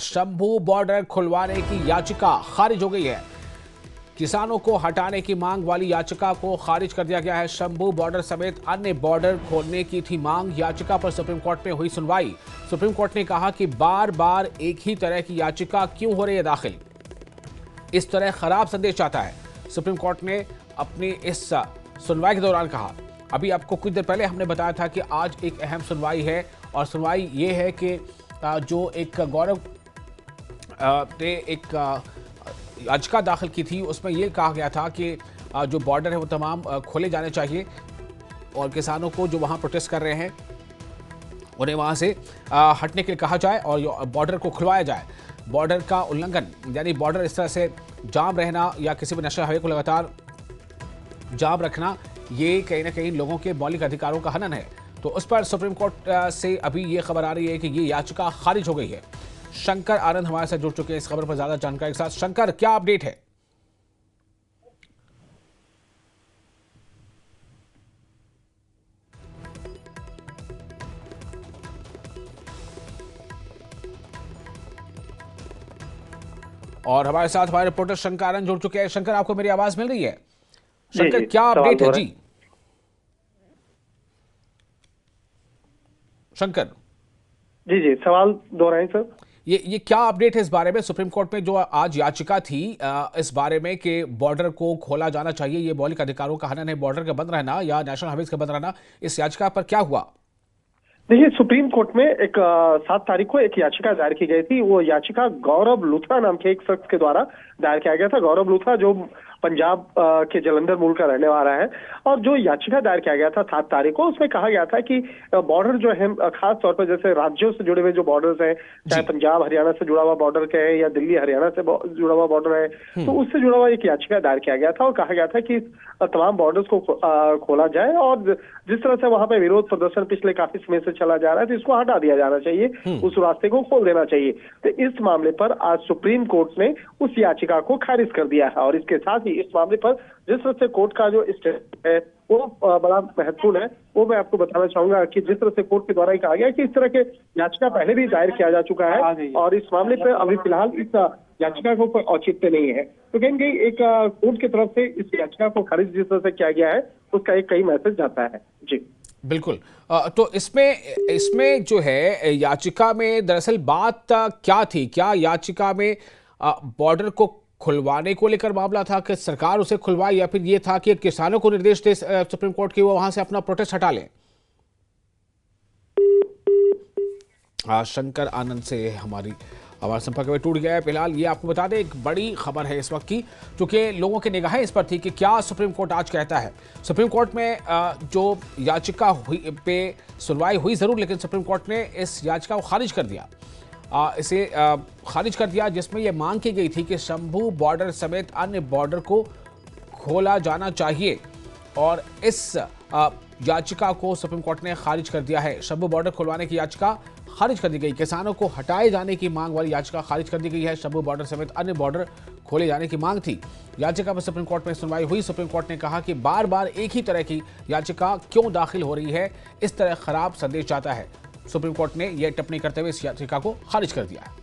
Shambhu border खुलवाने की याचिका खारिज हो गई है। किसानों को हटाने की मांग वाली याचिका को खारिज कर दिया गया है। शंभू बॉर्डर समेत अन्य बॉर्डर खोलने की थी मांग। याचिका पर सुप्रीम कोर्ट में हुई सुनवाई। सुप्रीम कोर्ट ने कहा कि बार बार एक ही तरह की याचिका क्यों हो रही है दाखिल, इस तरह खराब संदेश जाता है। सुप्रीम कोर्ट ने अपनी इस सुनवाई के दौरान कहा, अभी आपको कुछ देर पहले हमने बताया था कि आज एक अहम सुनवाई है और सुनवाई ये है कि जो एक गौरव ने एक याचिका दाखिल की थी उसमें यह कहा गया था कि जो बॉर्डर है वो तमाम खोले जाने चाहिए और किसानों को जो वहाँ प्रोटेस्ट कर रहे हैं उन्हें वहाँ से हटने के लिए कहा जाए और बॉर्डर को खुलवाया जाए। बॉर्डर का उल्लंघन यानी बॉर्डर इस तरह से जाम रहना या किसी भी नेशनल हाईवे को लगातार जाम रखना, ये कहीं ना कहीं लोगों के मौलिक अधिकारों का हनन है। तो उस पर सुप्रीम कोर्ट से अभी ये खबर आ रही है कि ये याचिका खारिज हो गई है। शंकर आनंद हमारे साथ जुड़ चुके हैं इस खबर पर ज्यादा जानकारी के साथ। शंकर, क्या अपडेट है? और हमारे साथ हमारे रिपोर्टर शंकर आनंद जुड़ चुके हैं। शंकर, आपको मेरी आवाज मिल रही है? शंकर, क्या अपडेट है? जी शंकर जी, सवाल दोहराएं सर। ये क्या अपडेट है इस बारे में? सुप्रीम कोर्ट में जो आज याचिका थी इस बारे में कि बॉर्डर को खोला जाना चाहिए, ये मौलिक अधिकारों का हनन है, बॉर्डर का बंद रहना या नेशनल हाईवेज का बंद रहना, इस याचिका पर क्या हुआ? देखिए, सुप्रीम कोर्ट में एक 7 तारीख को एक याचिका दायर की गई थी। वो याचिका गौरव लूथरा नाम के एक शख्स के द्वारा दायर किया गया था। गौरव लूथरा जो पंजाब के जलंधर मूल का रहने वाला है और जो याचिका दायर किया गया था 7 तारीख को, उसमें कहा गया था कि बॉर्डर जो है खास तौर पर जैसे राज्यों से जुड़े हुए जो बॉर्डर्स हैं, चाहे पंजाब हरियाणा से जुड़ा हुआ बॉर्डर के है या दिल्ली हरियाणा से जुड़ा हुआ बॉर्डर है, तो उससे जुड़ा हुआ एक याचिका दायर किया गया था और कहा गया था कि तमाम बॉर्डर्स को खोला जाए और जिस तरह से वहां पे विरोध प्रदर्शन पिछले काफी समय से चला जा रहा है तो इसको हटा दिया जाना चाहिए, उस रास्ते को खोल देना चाहिए। तो इस मामले पर आज सुप्रीम कोर्ट ने उस याचिका को खारिज कर दिया है और इसके साथ ही इस मामले पर जिस तरह से कोर्ट का जो स्टेटमेंट है वो बड़ा महत्वपूर्ण है। वो मैं आपको बताना चाहूंगा कि जिस तरह से कोर्ट के द्वारा कहा गया कि इस तरह के याचिका पहले भी दायर किया जा चुका है और इस मामले पर अभी फिलहाल इस याचिका को कोई औचित्य नहीं है। तो कहीं एक कोर्ट की तरफ से इस याचिका को खारिज जिस तरह से किया गया है उसका एक कई मैसेज जाता है। जी बिल्कुल। तो इसमें जो है याचिका में दरअसल बात क्या थी? क्या याचिका में बॉर्डर को खुलवाने को लेकर मामला था कि सरकार उसे खुलवाए या फिर ये था कि किसानों को निर्देश दे सुप्रीम कोर्ट की वो वहां से अपना प्रोटेस्ट हटा लें? शंकर आनंद से हमारा संपर्क में टूट गया है। फिलहाल ये आपको बता दें, एक बड़ी खबर है इस वक्त की, क्योंकि लोगों की निगाहें इस पर थी कि क्या सुप्रीम कोर्ट आज कहता है। सुप्रीम कोर्ट में जो याचिका हुई पे सुनवाई हुई जरूर, लेकिन सुप्रीम कोर्ट ने इस याचिका को खारिज कर दिया। इसे खारिज कर दिया जिसमें यह मांग की गई थी कि शंभू बॉर्डर समेत अन्य बॉर्डर को खोला जाना चाहिए और इस याचिका को सुप्रीम कोर्ट ने खारिज कर दिया है। शंभू बॉर्डर खुलवाने की याचिका खारिज कर दी गई। किसानों को हटाए जाने की मांग वाली याचिका खारिज कर दी गई है। शंभू बॉर्डर समेत अन्य बॉर्डर खोले जाने की मांग थी। याचिका पर सुप्रीम कोर्ट में सुनवाई हुई। सुप्रीम कोर्ट ने कहा कि बार बार एक ही तरह की याचिका क्यों दाखिल हो रही है, इस तरह खराब संदेश जाता है। सुप्रीम कोर्ट ने यह टिप्पणी करते हुए इस याचिका को खारिज कर दिया है।